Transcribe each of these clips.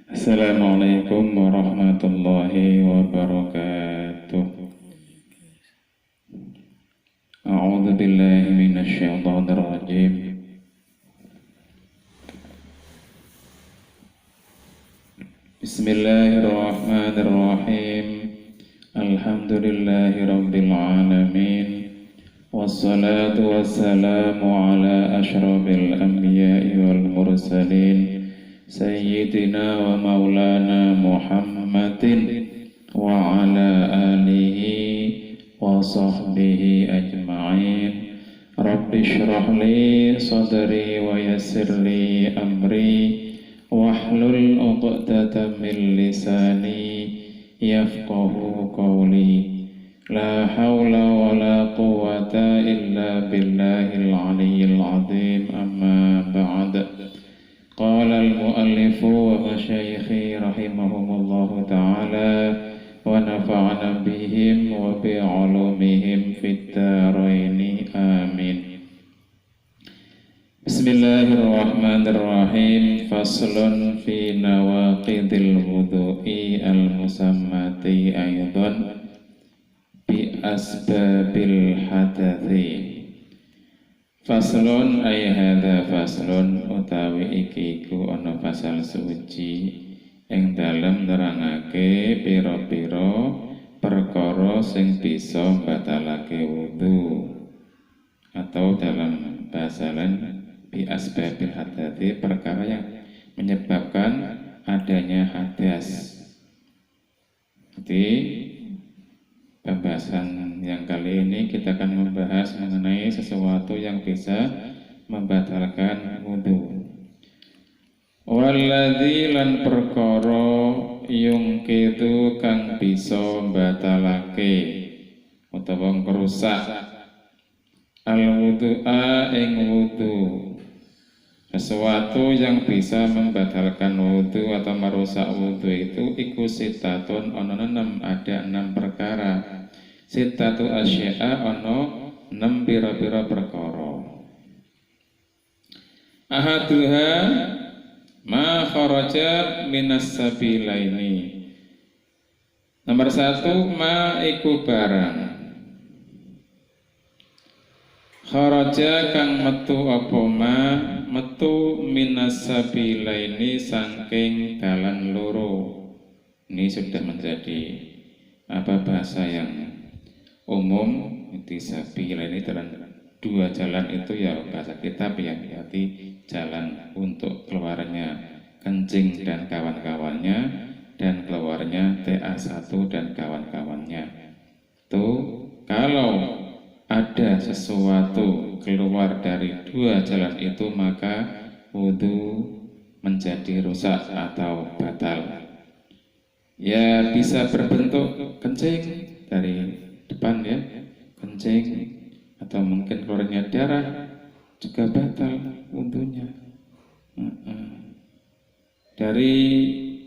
Assalamualaikum warahmatullahi wabarakatuh. A'udzu billahi minasy syaithanir rajim. Bismillahirrahmanirrahim. Alhamdulillahi rabbil alamin. Wassalatu wassalamu ala asyrafil anbiya'i wal mursalin Sayyidina wa maulana Muhammadin wa ala alihi wa sahbihi ajma'in. Rabbi shrah li sadri wa yassir li amri wahlul 'uqdatam min lisani yafqahu qawli. La haula wa la quwwata illa billahil 'aliyyil 'azim. Amma ba'd. Qala al-mu'allifu wa masyayikhi rahimahumullahu ta'ala wa nafa'ana bihim wa bi'ulumihim fid dharaini amin. Bismillahirrahmanirrahim. Faslun fi nawaqidil wudu'i al-musammati aydan bi asbabil hadathi. Faslun ay hadza faslun utawi iki iku ana pasal suci ing dalem nerangake pira-pira perkara sing bisa batalake wudu, atau dalam bahasa lain bi asbabil hadathi, perkara yang menyebabkan adanya hadas. Jadi pembahasan yang kali ini kita akan membahas mengenai sesuatu yang bisa membatalkan wudu. Walladzi lan perkara yungkitu kang bisa batalake utawa ngrusak al-wudu'a ing wudu. Sesuatu yang bisa membatalkan wudu atau merusak wudu itu iku sitatun ana 6, ada 6 perkara. Sitatu asya'a ana 6 pira-pira perkara. Ahaduha ma kharaja minas sabilaini. Nomor 1, ma iku barang kharaja kang metu apa ma, metu minas sabilaini saking dalan loro. Ini sudah menjadi bahasa yang umum. Di sabilaini dalam 2 jalan itu ya bahasa kitab yang berarti jalan untuk keluarnya kencing dan kawan-kawannya, dan keluarnya TA1 dan kawan-kawannya. Tuh, kalau ada sesuatu keluar dari 2 jalan itu maka wudu menjadi rusak atau batal. Ya bisa berbentuk kencing dari depan ya, kencing, atau mungkin keluarnya darah juga batal wudunya. Dari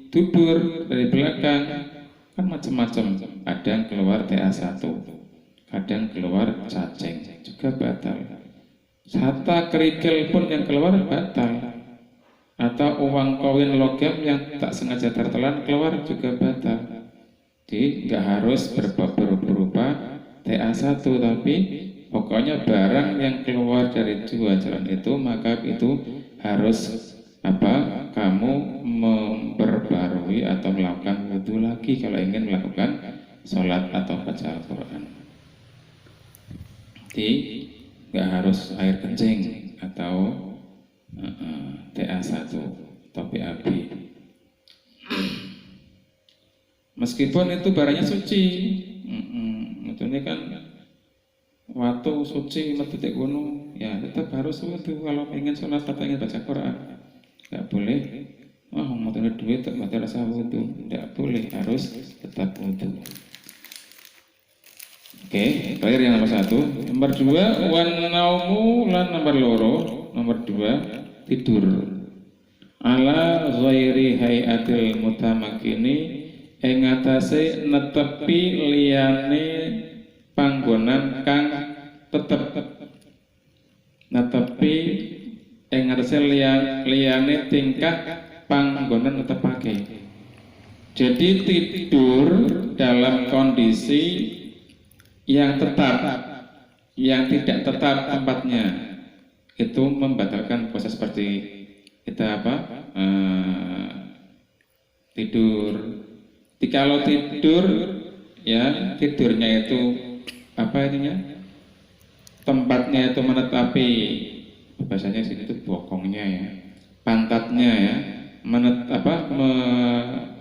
dubur, dari belakang kan macam-macam, ada yang keluar TA1, kadang keluar cacing juga batal. Hatta kerikil pun yang keluar batal, atau uang koin logam yang tak sengaja tertelan keluar juga batal. Jadi nggak harus berupa TA1, tapi pokoknya barang yang keluar dari 2 jalan itu maka itu harus kamu memperbarui atau melakukan wudu lagi kalau ingin melakukan sholat atau baca Al-Quran. Jadi nggak harus air kencing atau TA1 atau BAB. Meskipun itu barangnya suci, ini kan waktu suci metu tek gunung, ya tetap harus wudu kalau ingin sholat atau ingin baca Quran. Nggak boleh, mau punya duit tak mati rasa wudu, nggak boleh, harus tetap wudu. Oke, terakhir yang nomor 1. Nomor 2, wan naumu lan nomor 2. Nomor 2, tidur. Ala ghairi hayatil mutamakini ing atase netepi liyane panggonan kang tetep. Netepi ing atase liyane tingkah panggonan netepake. Jadi tidur dalam kondisi yang tetap, yang tidak tetap tempatnya, itu membatalkan puasa. Seperti kita tidur. Kalau tidur ya tidurnya itu tempatnya itu menetapi, bahasanya sini itu bokongnya ya, pantatnya ya,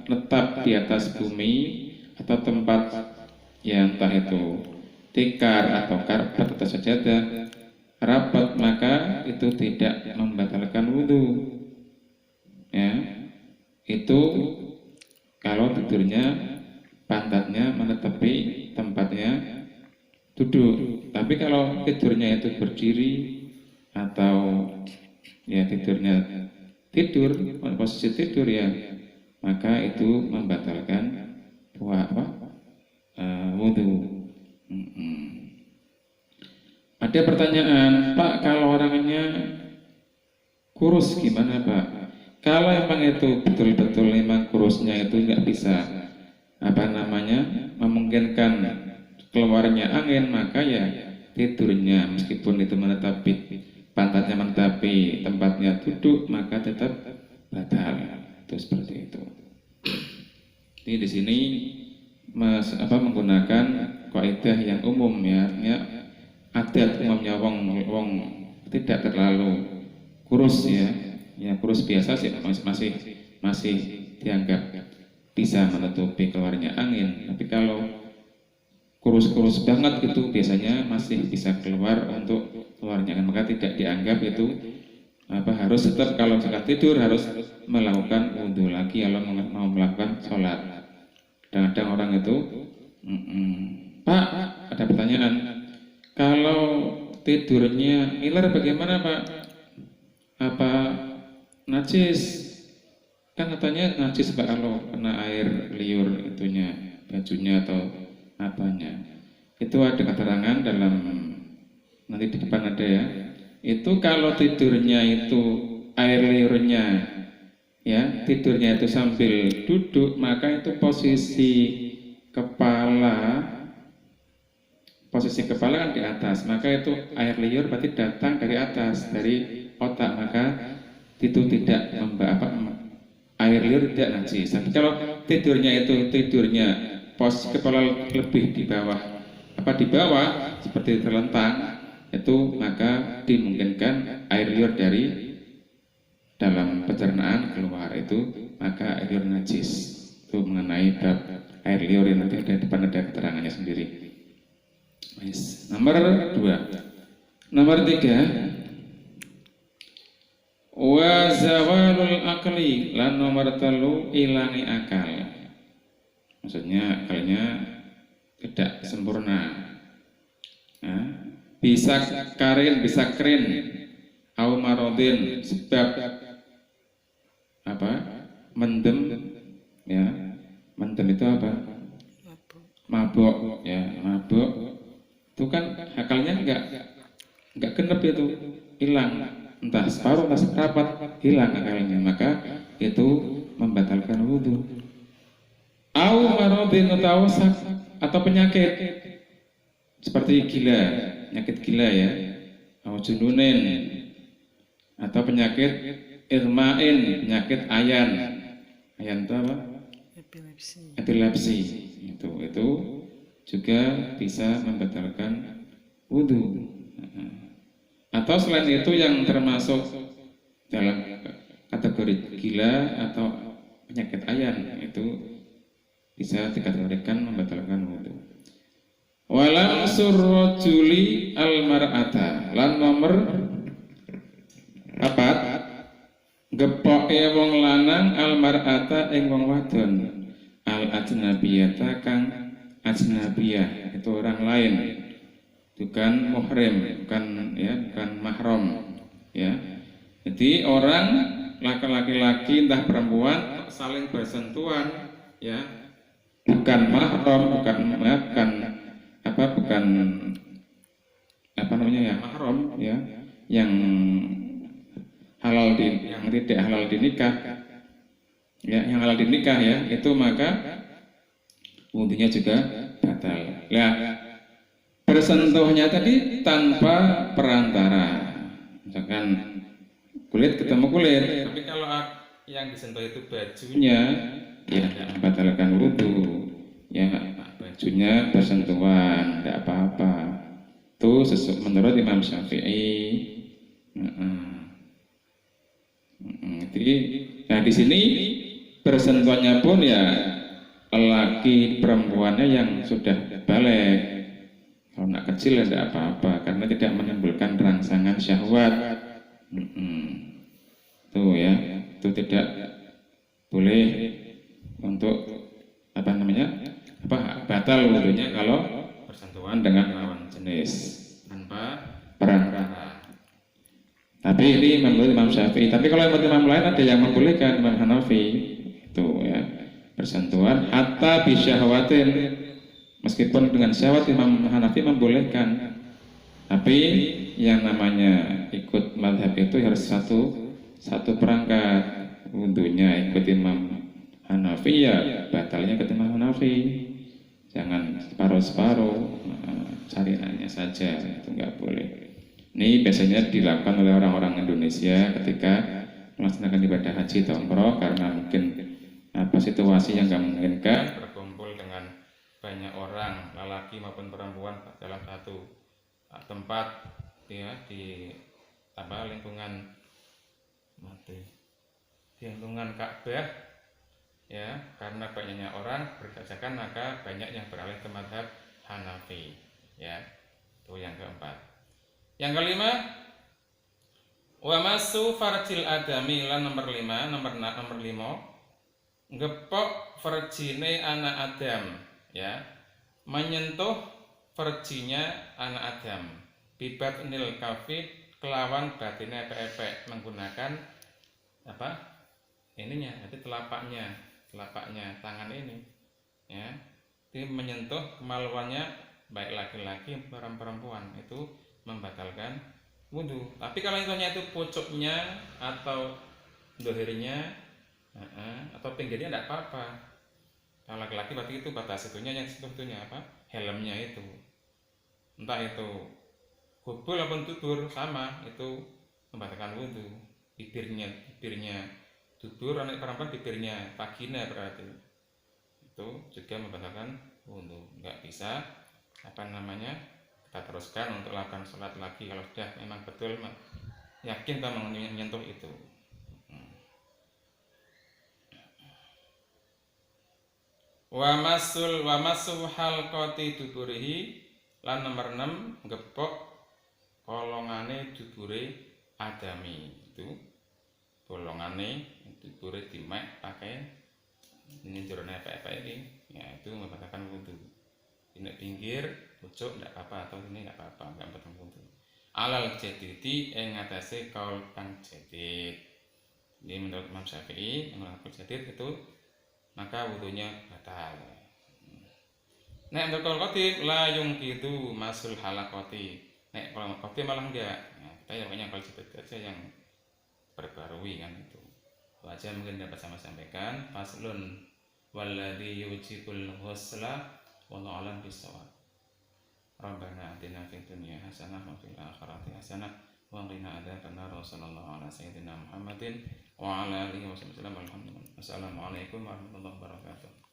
menetap di atas bumi atau tempat yang entah itu tikar atau karpet atau sajadah rapat, maka itu tidak membatalkan wudhu ya. Itu kalau tidurnya pantatnya menetapi tempatnya duduk. Tapi kalau tidurnya itu berdiri atau ya tidurnya tidur, posisi tidur ya, maka itu membatalkan wudhu. Ada pertanyaan, Pak, kalau orangnya kurus gimana Pak? Kalau emang itu betul-betul memang kurusnya itu nggak bisa memungkinkan keluarnya angin, maka ya tidurnya meskipun itu menetapi pantatnya menetapi tempatnya duduk, maka tetap batal. Itu seperti itu. Ini di sini menggunakan kaidah yang umum ya, artinya adat umumnya wong tidak terlalu kurus ya, kurus biasa sih masih dianggap bisa menutupi keluarnya angin. Tapi kalau kurus banget itu biasanya masih bisa keluar untuk keluarnya angin, maka tidak dianggap itu harus tetap kalau sedang tidur harus melakukan wudhu lagi kalau mau melakukan sholat. Kadang-kadang orang itu Pak, ada pertanyaan, kalau tidurnya ngiler bagaimana Pak? Apa najis? Kan katanya najis Pak kalau kena air liur itunya, bajunya atau apanya. Itu ada keterangan dalam, nanti di depan ada ya. Itu kalau tidurnya itu air liurnya ya, tidurnya itu sambil duduk, maka itu posisi kepala kan di atas, maka itu air liur berarti datang dari atas, dari otak, maka itu tidak air liur tidak najis. Tapi kalau tidurnya posisi kepala lebih di bawah seperti terlentang, itu maka dimungkinkan air liur dari dalam pencernaan keluar, itu maka air liur najis. Itu mengenai bab air liur yang nanti ada di depan ada keterangannya sendiri. Nomor 2. Nomor 3, wa zawalul akli, lan nomor 3 ilangi akal. Maksudnya akalnya tidak sempurna. Bisa keren au marodin, sebab mendem ya. Mendem itu apa? Mabuk ya, mabuk. Itu kan akalnya enggak genep, itu hilang, entah separuh entah seperempat hilang akalnya, maka itu membatalkan wudhu. Au marodin atau penyakit seperti gila, penyakit gila ya, au jununin, atau penyakit irmain, penyakit ayan itu apa? Epilepsi. Itu juga bisa membatalkan wudhu. Atau selain itu yang termasuk dalam kategori gila atau penyakit ayan, itu bisa dikategorikan membatalkan wudhu. Walam surrojuli almar'ata, lan nomor 4, gepoke wong lanang almar'ata ing wong wadon, al ajnabiyata kang ajnabiyah, itu orang lain, bukan muhrim, bukan mahram ya. Jadi orang laki-laki entah perempuan saling bersentuhan ya, bukan mahram, bukan mahram ya, yang yang tidak halal dinikah, ya, yang halal dinikah ya, itu maka wudhunya juga batal. Nah, bersentuhnya tadi tanpa perantara, misalkan kulit ketemu kulit. Tapi kalau yang disentuh itu bajunya, ya tidak membatalkan wudhu. Ya, bajunya bersentuhan, tidak apa-apa. Itu menurut Imam Syafi'i. Jadi, nah di sini bersentuhannya pun ya laki perempuannya yang sudah balik. Kalau anak kecil ya tidak apa-apa karena tidak menimbulkan rangsangan syahwat. Tuh ya, itu tidak boleh untuk batal wudhunya kalau bersentuhan dengan lawan jenis tanpa perantara. Tapi ini menurut Imam Syafi'i. Tapi kalau menurut imam lain ada yang membolehkan, Imam Hanafi itu ya, bersentuhan hatta bisyahwatin, meskipun dengan syahwat Imam Hanafi membolehkan. Tapi yang namanya ikut mazhab itu harus satu perangkat. Wudhunya ikut Imam Hanafi ya batalnya ikut Imam Hanafi. Jangan separuh-separuh, cari nanya saja, itu nggak boleh. Ini biasanya dilakukan oleh orang-orang Indonesia ketika melaksanakan ibadah haji atau umroh karena mungkin situasi yang nggak memungkinkan berkumpul dengan banyak orang, lelaki maupun perempuan dalam satu tempat ya, di lingkungan Ka'bah ya, karena banyaknya orang berkerjakan maka banyak yang beralih ke mazhab Hanafi ya. Itu yang keempat. Yang kelima, wa masu farjil adami, lan nomor 5 ngepok farjine anak Adam ya, menyentuh farjinya anak Adam bibat nil kafid, kelawan batine epek-epek, menggunakan nanti telapaknya tangan ini ya, itu menyentuh kemaluannya baik laki-laki maupun perempuan, itu membatalkan wudhu. Tapi kalau itu pucuknya atau dohirnya atau pinggirnya tidak apa-apa. Kalau laki-laki berarti itu batas itunya, yang sebetulnya helmnya itu, entah itu gubul ataupun tutur sama, itu membatalkan wudhu. Bibirnya tutur, anak perempuan bibirnya vagina, berarti itu juga membatalkan wudhu. Nggak bisa kita teruskan untuk lakukan sholat lagi kalau sudah memang betul yakin kita menyentuh itu. Wa masul halqati duburihi, lan nomor 6 gepok kolongane dubure adami, itu bolongane dubure dimek pakai ini jurune apa ini ya, itu membatalkan wudhu. Ini pinggir pucuk tidak apa, atau ini tidak apa, nggak batal wudhu. Alal jadidi ing atase kaul kang jadid. Ini menurut Imam Syafi'i, menurut kaul jadid itu maka wudhunya batal. Nek menurut kaul qatib la yungkidu masul halaqati. Nek kalau qatib malah enggak. Nah, kita yang kaul jadid aja yang perbarui kan itu. Wajah mungkin dapat sama sampaikan faslun walladzi yujibul ghusla wallahu a'lam bissawab. Rabbana atina fid dunya hasanah wa fil akhirati hasanah wa qina adzabannar. Sallallahu ala sayyidina Muhammadin wa ala alihi wasallam. Assalamualaikum warahmatullahi wabarakatuh.